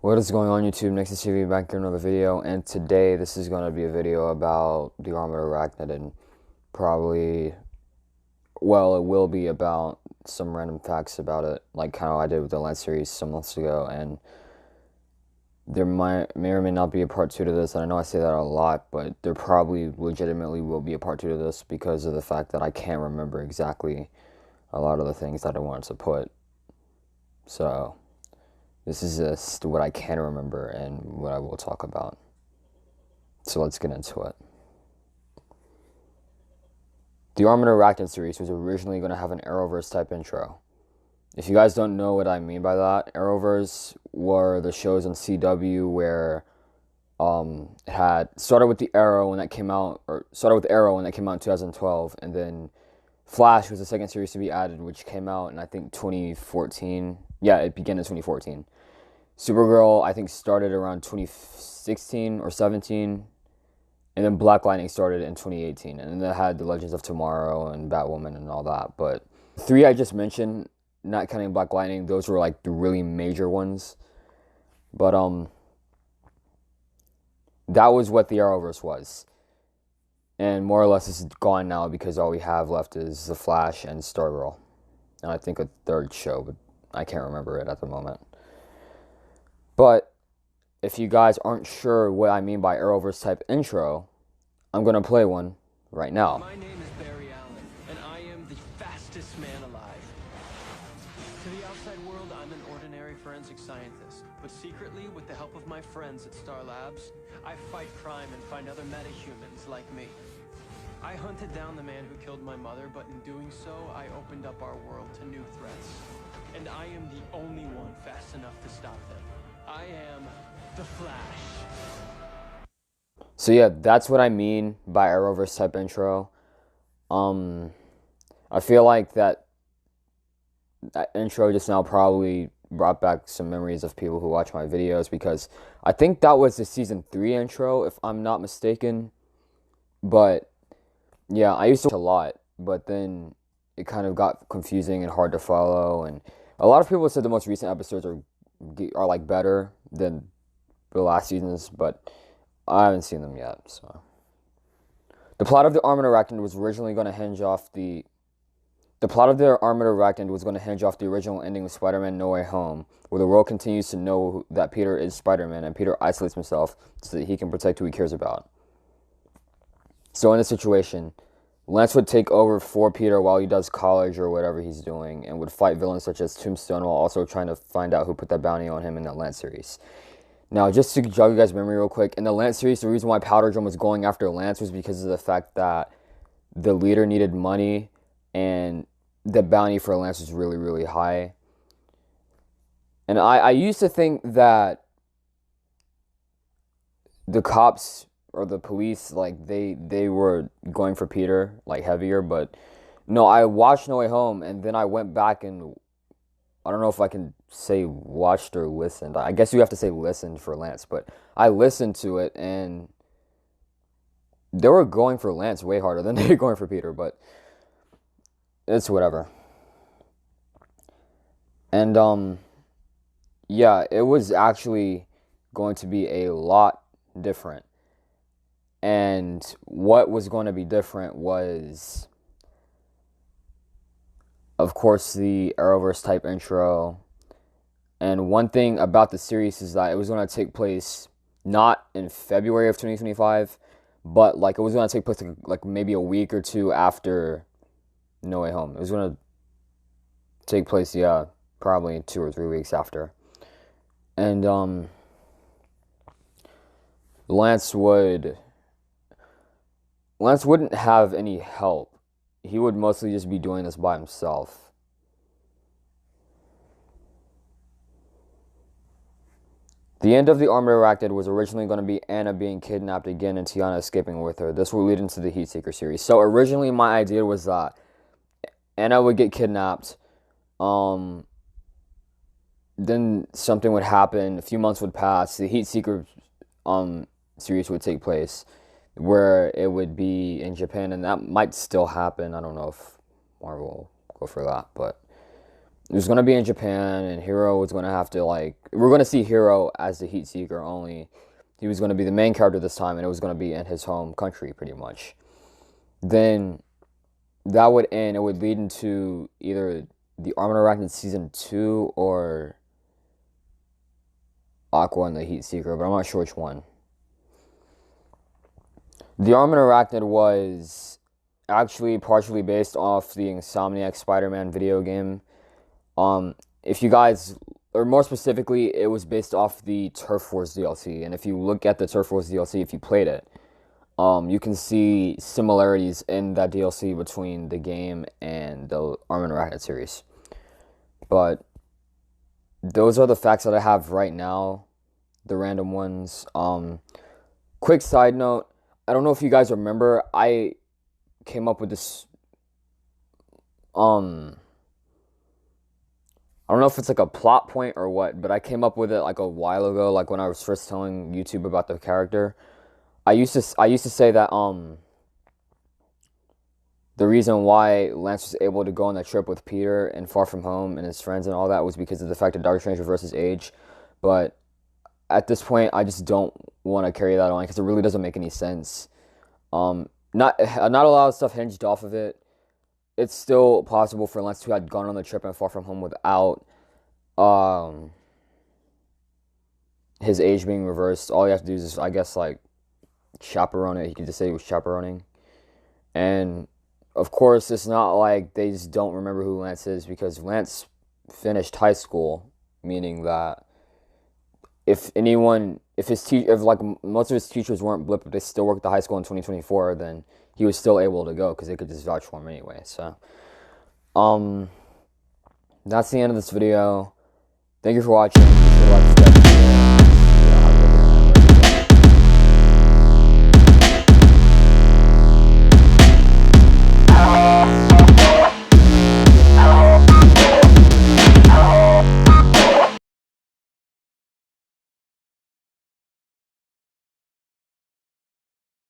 What is going on YouTube? Next is TV back here another video, and today this is going to be a video about the Armored Arachnid and probably, well, it will be about some random facts about it, like how I did with the last series some months ago, and there may or may not be a part 2 to this, and I know I say that a lot, but there probably legitimately will be a part 2 to this because of the fact that I can't remember exactly a lot of the things that I wanted to put, so this is just what I can remember and what I will talk about. So let's get into it. The Armored Arachnid series was originally going to have an Arrowverse type intro. If you guys don't know what I mean by that, Arrowverse were the shows on CW where it had started with Arrow when that came out in 2012, and then Flash was the second series to be added, which came out in I think 2014. Yeah, it began in 2014. Supergirl, I think, started around 2016 or 17, and then Black Lightning started in 2018, and then they had the Legends of Tomorrow and Batwoman and all that. But the three I just mentioned, not counting Black Lightning, those were like the really major ones. But that was what the Arrowverse was, and more or less it's gone now because all we have left is the Flash and Stargirl, and I think a third show, but I can't remember it at the moment. But if you guys aren't sure what I mean by Arrowverse type intro, I'm going to play one right now. My name is Barry Allen, and I am the fastest man alive. To the outside world, I'm an ordinary forensic scientist, but secretly, with the help of my friends at Star Labs, I fight crime and find other metahumans like me. I hunted down the man who killed my mother, but in doing so, I opened up our world to new threats. And I am the only one fast enough to stop them. I am the Flash. So yeah, that's what I mean by Arrowverse type intro. I feel like that intro just now probably brought back some memories of people who watch my videos, because I think that was the season 3 intro, if I'm not mistaken. But yeah, I used to watch a lot, but then it kind of got confusing and hard to follow, and a lot of people said the most recent episodes are like better than the last seasons, but I haven't seen them yet. So the plot of the Armored Arachnid was originally going to hinge off the original ending of Spider-Man No Way Home, where the world continues to know that Peter is Spider-Man, and Peter isolates himself so that he can protect who he cares about. So in this situation, Lance would take over for Peter while he does college or whatever he's doing, and would fight villains such as Tombstone while also trying to find out who put that bounty on him in that Lance series. Now, just to jog you guys' memory real quick, in the Lance series, the reason why Powder Drum was going after Lance was because of the fact that the leader needed money, and the bounty for Lance was really, really high. And I used to think that the cops or the police, like, they were going for Peter, like, heavier, but no, I watched No Way Home, and then I went back and, I don't know if I can say watched or listened. I guess you have to say listened for Lance, but I listened to it, and they were going for Lance way harder than they were going for Peter, but it's whatever. And, yeah, it was actually going to be a lot different. And what was going to be different was, of course, the Arrowverse type intro. And one thing about the series is that it was going to take place not in February of 2025, but like it was going to take place like maybe a week or two after No Way Home. It was going to take place, yeah, probably 2 or 3 weeks after. And Lance wouldn't have any help. He would mostly just be doing this by himself. The end of the Armored Arachnid was originally going to be Anna being kidnapped again and Tiana escaping with her. This will lead into the Heat Seeker series. So originally my idea was that Anna would get kidnapped, then something would happen, a few months would pass, the Heat Seeker series would take place, where it would be in Japan, and that might still happen. I don't know if Marvel will go for that, but it was gonna be in Japan, and Hiro was gonna have to we're gonna see Hiro as the Heat Seeker only. He was gonna be the main character this time, and it was gonna be in his home country pretty much. Then that would end. It would lead into either the Armored Arachnid season 2 or Aqua and the Heat Seeker, but I'm not sure which one. The Armored Arachnid was actually partially based off the Insomniac Spider-Man video game. If you guys, or more specifically, it was based off the Turf Wars DLC. And if you look at the Turf Wars DLC, if you played it, you can see similarities in that DLC between the game and the Armored Arachnid series. But those are the facts that I have right now, the random ones. Quick side note, I don't know if you guys remember, I came up with this, I don't know if it's like a plot point or what, but I came up with it like a while ago, like when I was first telling YouTube about the character. I used to say that the reason why Lance was able to go on that trip with Peter and Far From Home and his friends and all that was because of the fact that Doctor Strange reverses age. But at this point, I just don't want to carry that on because it really doesn't make any sense. Not a lot of stuff hinged off of it. It's still possible for Lance to have gone on the trip and Far From Home without his age being reversed. All you have to do is, I guess, like, chaperone it. He could just say he was chaperoning. And, of course, it's not like they just don't remember who Lance is, because Lance finished high school, meaning that if most of his teachers weren't blipped, but they still worked at the high school in 2024, then he was still able to go because they could just vouch for him anyway. So, that's the end of this video. Thank you for watching.